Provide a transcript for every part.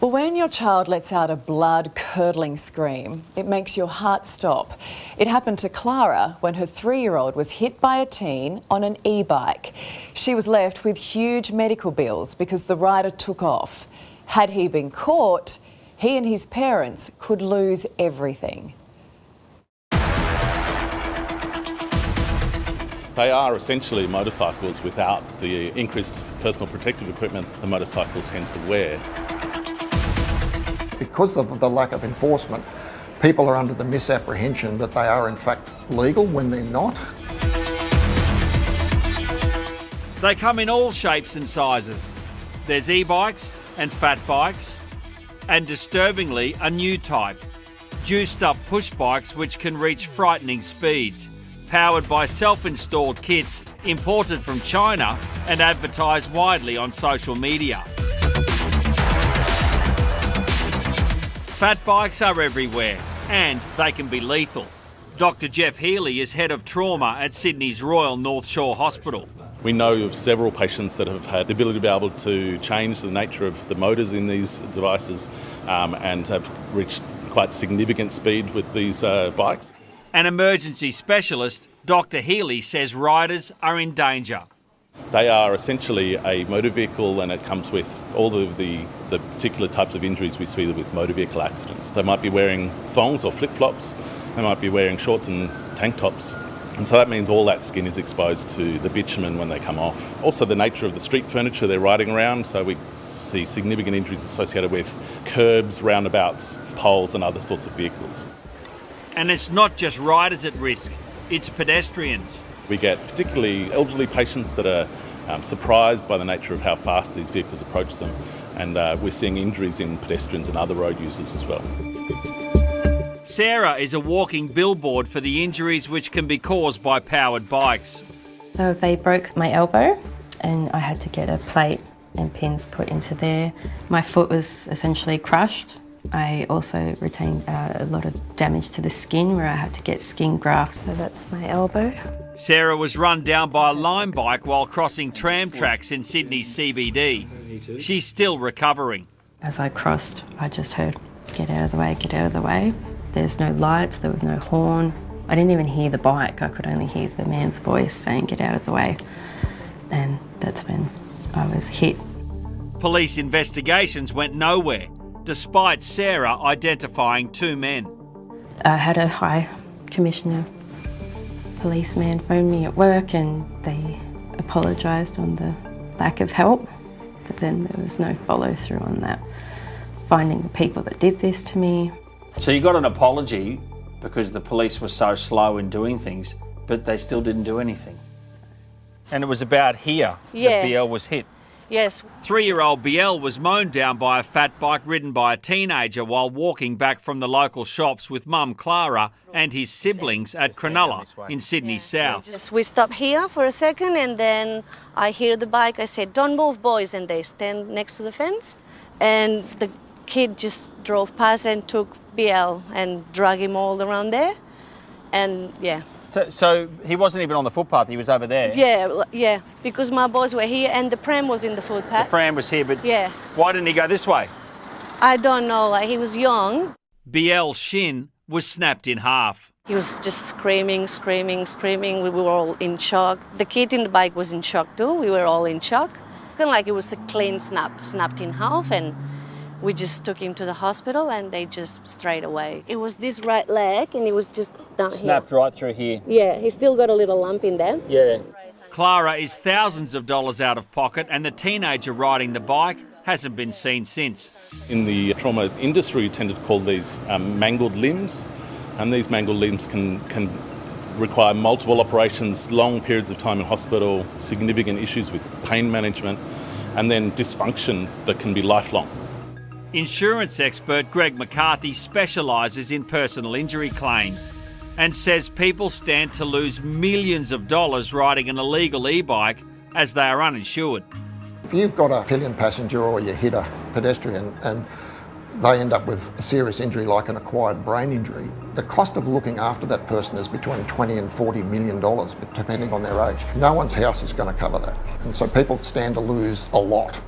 Well, when your child lets out a blood-curdling scream, it makes your heart stop. It happened to Clara when her 3-year-old was hit by a teen on an e-bike. She was left with huge medical bills because the rider took off. Had he been caught, he and his parents could lose everything. They are essentially motorcycles without the increased personal protective equipment the motorcycle tends to wear. Because of the lack of enforcement, people are under the misapprehension that they are in fact legal when they're not. They come in all shapes and sizes. There's e-bikes and fat bikes, and disturbingly a new type, juiced up push bikes which can reach frightening speeds, powered by self-installed kits imported from China and advertised widely on social media. Fat bikes are everywhere and they can be lethal. Dr. Jeff Healy is head of trauma at Sydney's Royal North Shore Hospital. We know of several patients that have had the ability to be able to change the nature of the motors in these devices and have reached quite significant speed with these bikes. An emergency specialist, Dr. Healy says riders are in danger. They are essentially a motor vehicle, and it comes with all of the particular types of injuries we see with motor vehicle accidents. They might be wearing thongs or flip-flops, they might be wearing shorts and tank tops. And so that means all that skin is exposed to the bitumen when they come off. Also the nature of the street furniture they're riding around, so we see significant injuries associated with curbs, roundabouts, poles and other sorts of vehicles. And it's not just riders at risk, it's pedestrians. We get particularly elderly patients that are surprised by the nature of how fast these vehicles approach them, and we're seeing injuries in pedestrians and other road users as well. Sarah is a walking billboard for the injuries which can be caused by powered bikes. So they broke my elbow and I had to get a plate and pins put into there. My foot was essentially crushed. I also retained a lot of damage to the skin where I had to get skin grafts. So that's my elbow. Sarah was run down by a Lime bike while crossing tram tracks in Sydney's CBD. She's still recovering. As I crossed, I just heard, "Get out of the way, get out of the way." There's no lights, there was no horn. I didn't even hear the bike, I could only hear the man's voice saying, "Get out of the way." And that's when I was hit. Police investigations went nowhere, despite Sarah identifying 2 men. I had a High Commissioner policeman phone me at work and they apologised on the lack of help, but then there was no follow through on that. Finding the people that did this to me. So you got an apology because the police were so slow in doing things, but they still didn't do anything. And it was about here that Biel was hit. Yes. 3-year-old Biel was mown down by a fat bike ridden by a teenager while walking back from the local shops with mum Clara and his siblings at Cronulla in Sydney's south. We stopped here for a second and then I hear the bike. I said, "Don't move, boys," and they stand next to the fence. And the kid just drove past and took Biel and drug him all around there. And yeah. So he wasn't even on the footpath, he was over there? Yeah, because my boys were here and the pram was in the footpath. The pram was here, but yeah. Why didn't he go this way? I don't know, like he was young. Biel's shin was snapped in half. He was just screaming. We were all in shock. The kid in the bike was in shock too. We were all in shock. Kind of like it was a clean snapped in half, and we just took him to the hospital and they just straight away. It was this right leg and it was just down here. Snapped right through here. Yeah, he still got a little lump in there. Yeah. Clara is thousands of dollars out of pocket and the teenager riding the bike hasn't been seen since. In the trauma industry, we tend to call these mangled limbs, and these mangled limbs can require multiple operations, long periods of time in hospital, significant issues with pain management, and then dysfunction that can be lifelong. Insurance expert Greg McCarthy specialises in personal injury claims and says people stand to lose millions of dollars riding an illegal e-bike as they are uninsured. If you've got a pillion passenger or you hit a pedestrian and they end up with a serious injury like an acquired brain injury, the cost of looking after that person is between $20 and $40 million, depending on their age. No one's house is going to cover that. And so people stand to lose a lot.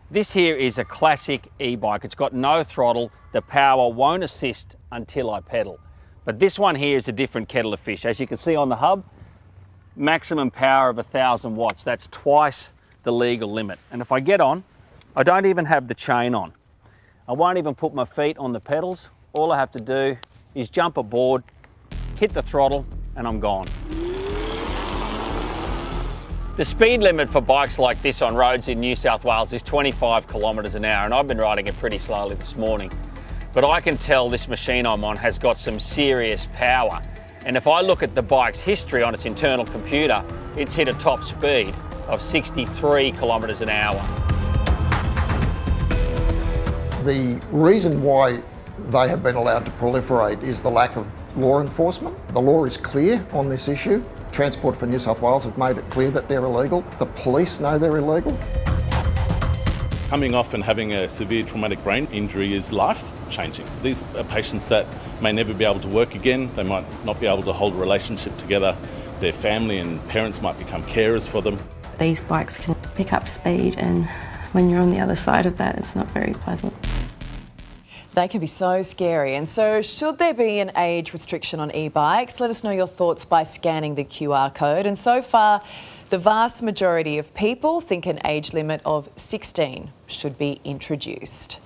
This here is a classic e-bike. It's got no throttle. The power won't assist until I pedal. But this one here is a different kettle of fish. As you can see on the hub, maximum power of 1,000 watts. That's twice the legal limit. And if I get on, I don't even have the chain on. I won't even put my feet on the pedals. All I have to do is jump aboard, hit the throttle, and I'm gone. The speed limit for bikes like this on roads in New South Wales is 25 kilometres an hour, and I've been riding it pretty slowly this morning. But I can tell this machine I'm on has got some serious power. And if I look at the bike's history on its internal computer, it's hit a top speed of 63 kilometres an hour. The reason why they have been allowed to proliferate is the lack of law enforcement. The law is clear on this issue. Transport for New South Wales have made it clear that they're illegal. The police know they're illegal. Coming off and having a severe traumatic brain injury is life-changing. These are patients that may never be able to work again. They might not be able to hold a relationship together. Their family and parents might become carers for them. These bikes can pick up speed, and when you're on the other side of that, it's not very pleasant. They can be so scary. And so should there be an age restriction on e-bikes? Let us know your thoughts by scanning the QR code. And so far, the vast majority of people think an age limit of 16 should be introduced.